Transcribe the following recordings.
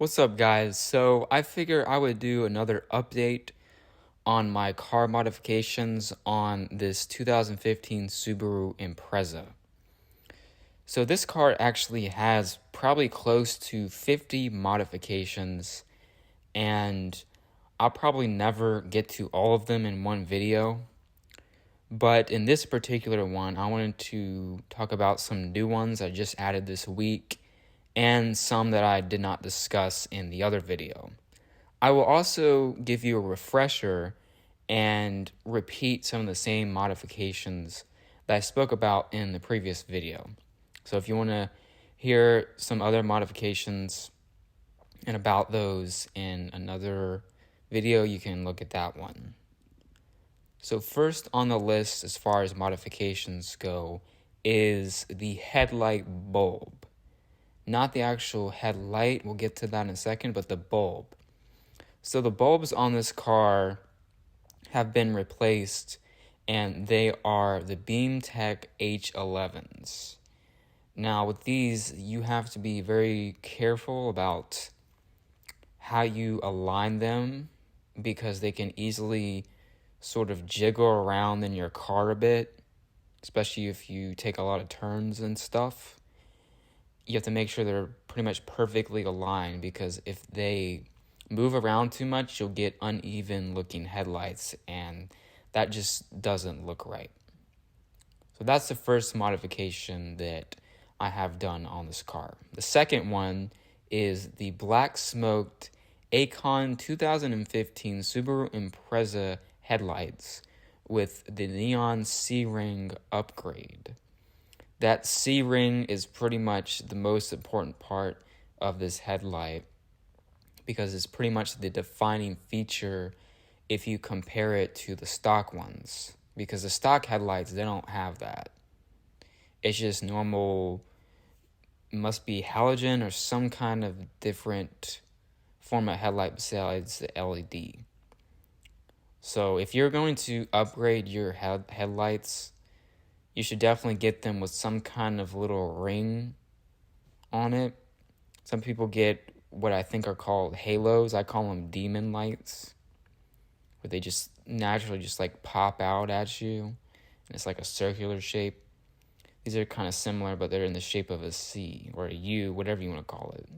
What's up, guys? So I figure I would do another update on my car modifications on this 2015 Subaru Impreza. So this car actually has probably close to 50 modifications, and I'll probably never get to all of them in one video. But in this particular one, I wanted to talk about some new ones I just added this week and some that I did not discuss in the other video. I will also give you a refresher and repeat some of the same modifications that I spoke about in the previous video. So if you want to hear some other modifications and about those in another video, you can look at that one. So first on the list as far as modifications go is the headlight bulb. Not the actual headlight, we'll get to that in a second, but the bulb. So the bulbs on this car have been replaced, and they are the BeamTech H11s. Now with these, you have to be very careful about how you align them because they can easily sort of jiggle around in your car a bit, especially if you take a lot of turns and stuff. You have to make sure they're pretty much perfectly aligned, because if they move around too much, you'll get uneven looking headlights, and that just doesn't look right. So that's the first modification that I have done on this car. The second one is the black smoked Acon 2015 Subaru Impreza headlights with the neon C-ring upgrade. That C-ring is pretty much the most important part of this headlight because it's pretty much the defining feature if you compare it to the stock ones. Because the stock headlights, they don't have that. It's just normal, must be halogen or some kind of different form of headlight besides the LED. So if you're going to upgrade your headlights, you should definitely get them with some kind of little ring on it. Some people get what I think are called halos. I call them demon lights, where they just naturally just like pop out at you. And it's like a circular shape. These are kind of similar, but they're in the shape of a C or a U, whatever you want to call it.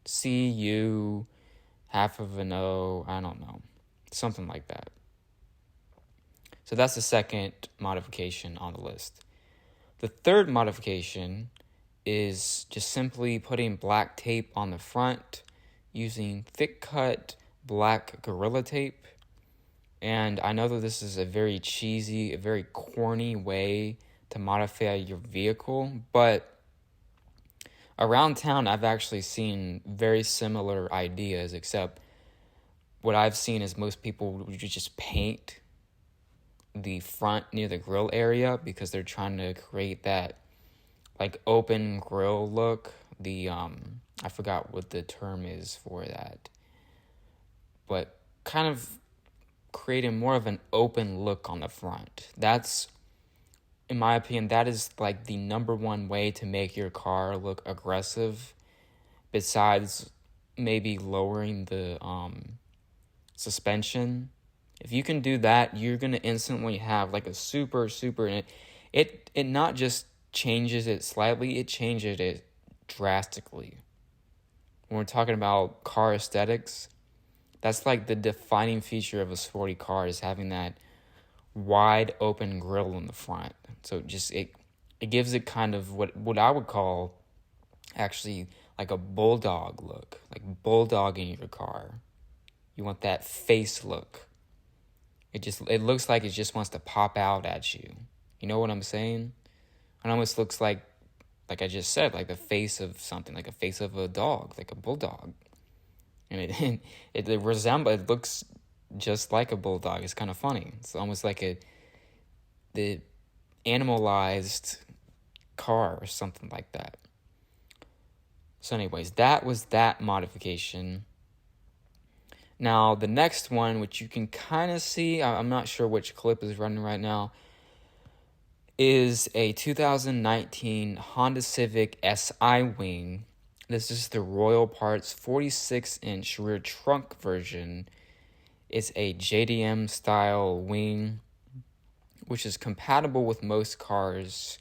C, U, half of an O, I don't know. Something like that. So that's the second modification on the list. The third modification is just simply putting black tape on the front using thick cut black Gorilla Tape. And I know that this is a very cheesy, a very corny way to modify your vehicle, but around town I've actually seen very similar ideas, except what I've seen is most people would just paint the front near the grill area because they're trying to create that like open grill look. I forgot what the term is for that, but kind of creating more of an open look on the front. That's, in my opinion, that is like the number one way to make your car look aggressive, besides maybe lowering the suspension. If you can do that, you're going to instantly have like a super, and it not just changes it slightly, it changes it drastically. When we're talking about car aesthetics, that's like the defining feature of a sporty car, is having that wide open grille in the front. So just it gives it kind of what I would call actually like a bulldog look, like bulldogging your car. You want that face look. It looks like it just wants to pop out at you. You know what I'm saying? It almost looks like I just said, like the face of something, like a face of a dog, like a bulldog. And it looks just like a bulldog. It's kind of funny. It's almost like the animalized car or something like that. So anyways, that was that modification. Now, the next one, which you can kind of see, I'm not sure which clip is running right now, is a 2019 Honda Civic Si Wing This is the Royal Parts 46-inch rear trunk version. It's a JDM style wing, which is compatible with most cars,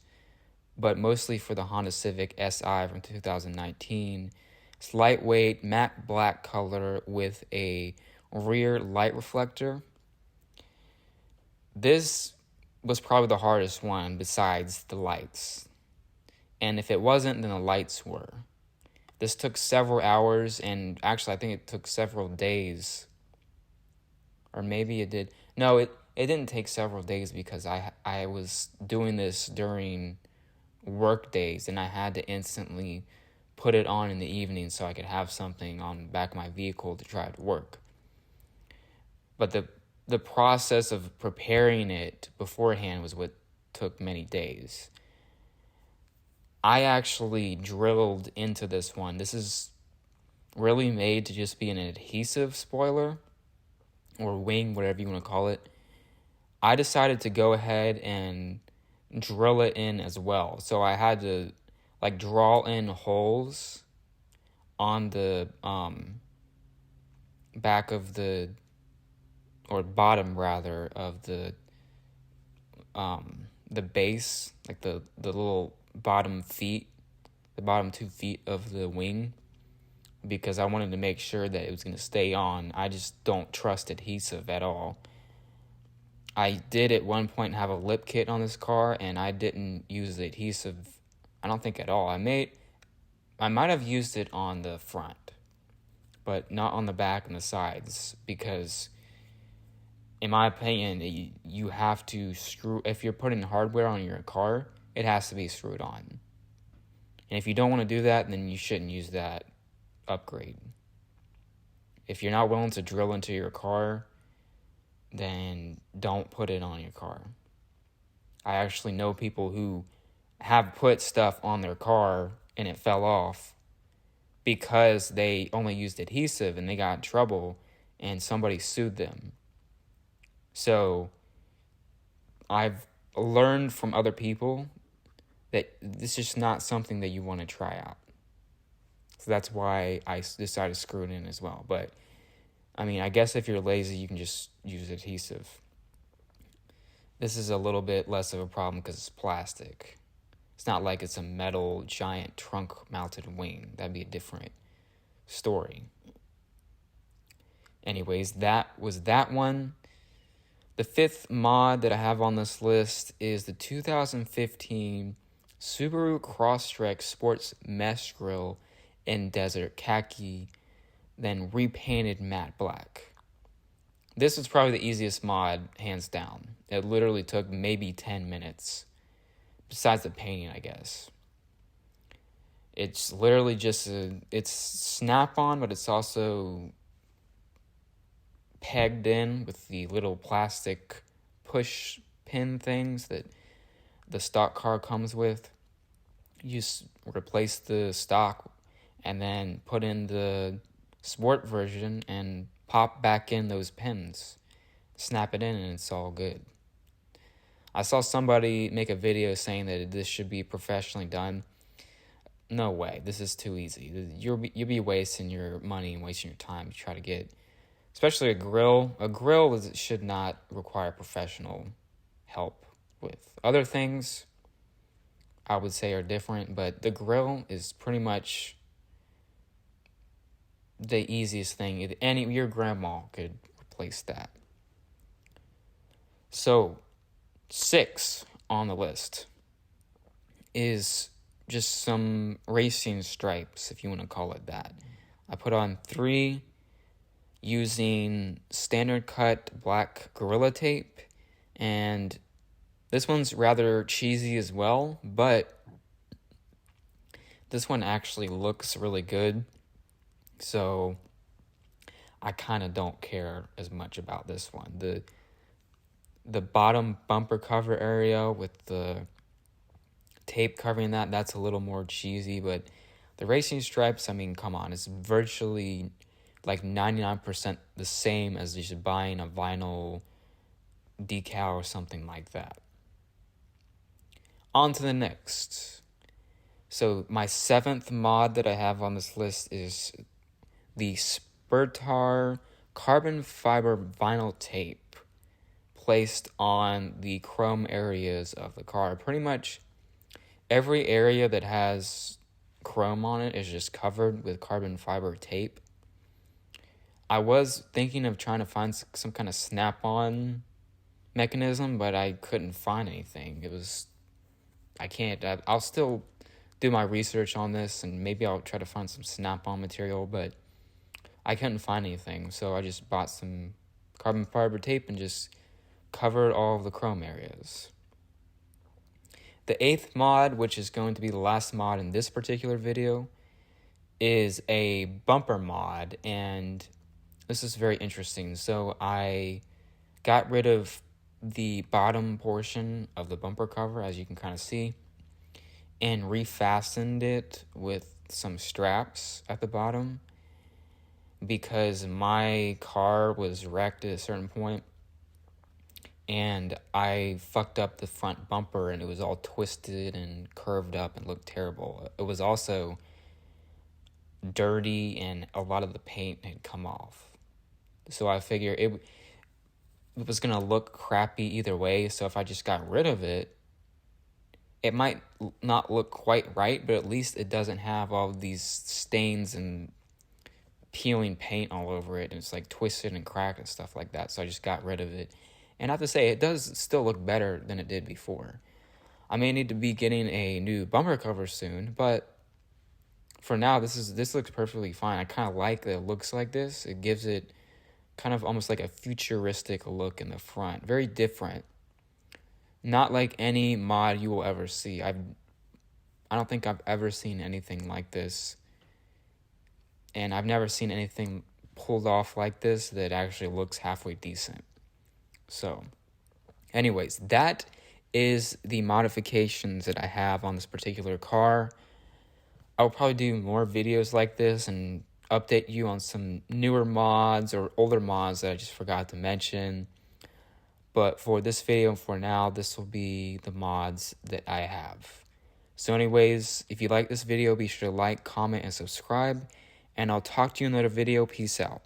but mostly for the Honda Civic Si from 2019. It's lightweight, matte black color with a rear light reflector. This was probably the hardest one besides the lights. And if it wasn't, then the lights were. This took several hours, and actually I think it took several days. Or maybe it did. No, it didn't take several days because I was doing this during work days, and I had to instantly put it on in the evening so I could have something on the back of my vehicle to drive to work. But the process of preparing it beforehand was what took many days. I actually drilled into this one. This is really made to just be an adhesive spoiler or wing, whatever you want to call it. I decided to go ahead and drill it in as well. So I had to draw in holes on the back of the, or bottom rather, of the base, like the little bottom 2 feet of the wing, because I wanted to make sure that it was going to stay on. I just don't trust adhesive at all. I did at one point have a lip kit on this car, and I didn't use the adhesive, I don't think at all. I might have used it on the front, but not on the back and the sides, because in my opinion, you have to screw, if you're putting hardware on your car, it has to be screwed on. And if you don't want to do that, then you shouldn't use that upgrade. If you're not willing to drill into your car, then don't put it on your car. I actually know people who have put stuff on their car and it fell off because they only used adhesive and they got in trouble and somebody sued them. So I've learned from other people that this is not something that you want to try out. So that's why I decided to screw it in as well. But I mean, I guess if you're lazy, you can just use adhesive. This is a little bit less of a problem because it's plastic. It's not like it's a metal giant trunk-mounted wing. That'd be a different story. Anyways, that was that one. The fifth mod that I have on this list is the 2015 Subaru Crosstrek Sports Mesh Grill in Desert Khaki, then repainted matte black. This was probably the easiest mod, hands down. It literally took maybe 10 minutes, besides the painting, I guess. It's literally just it's snap-on, but it's also pegged in with the little plastic push pin things that the stock car comes with. You just replace the stock and then put in the sport version and pop back in those pins. Snap it in and it's all good. I saw somebody make a video saying that this should be professionally done. No way. This is too easy. You'll be wasting your money and wasting your time to try to get, especially a grill. A grill should not require professional help with. Other things I would say are different, but the grill is pretty much the easiest thing. Your grandma could replace that. So 6 on the list is just some racing stripes, if you want to call it that. I put on 3 using standard cut black Gorilla Tape, and this one's rather cheesy as well, but this one actually looks really good, so I kind of don't care as much about this one. The bottom bumper cover area with the tape covering that's a little more cheesy, but the racing stripes, I mean, come on, it's virtually like 99% the same as just buying a vinyl decal or something like that. On to the next. So my 7th mod that I have on this list is the Spurtar carbon fiber vinyl tape placed on the chrome areas of the car. Pretty much every area that has chrome on it is just covered with carbon fiber tape. I was thinking of trying to find some kind of snap-on mechanism, but I couldn't find anything. I can't. I'll still do my research on this, and maybe I'll try to find some snap-on material, but I couldn't find anything, so I just bought some carbon fiber tape and just covered all of the chrome areas. The 8th mod, which is going to be the last mod in this particular video, is a bumper mod, and this is very interesting. So I got rid of the bottom portion of the bumper cover, as you can kind of see, and refastened it with some straps at the bottom because my car was wrecked at a certain point and I fucked up the front bumper and it was all twisted and curved up and looked terrible. It was also dirty and a lot of the paint had come off. So I figure it was going to look crappy either way, so if I just got rid of it, it might not look quite right, but at least it doesn't have all these stains and peeling paint all over it, and it's like twisted and cracked and stuff like that, so I just got rid of it. And I have to say, it does still look better than it did before. I may need to be getting a new bumper cover soon, but for now, this looks perfectly fine. I kind of like that it looks like this. It gives it kind of almost like a futuristic look in the front. Very different. Not like any mod you will ever see. I don't think I've ever seen anything like this. And I've never seen anything pulled off like this that actually looks halfway decent. So, anyways, that is the modifications that I have on this particular car. I'll probably do more videos like this and update you on some newer mods or older mods that I just forgot to mention. But for this video, for now, this will be the mods that I have. So anyways, if you like this video, be sure to like, comment, and subscribe. And I'll talk to you in another video. Peace out.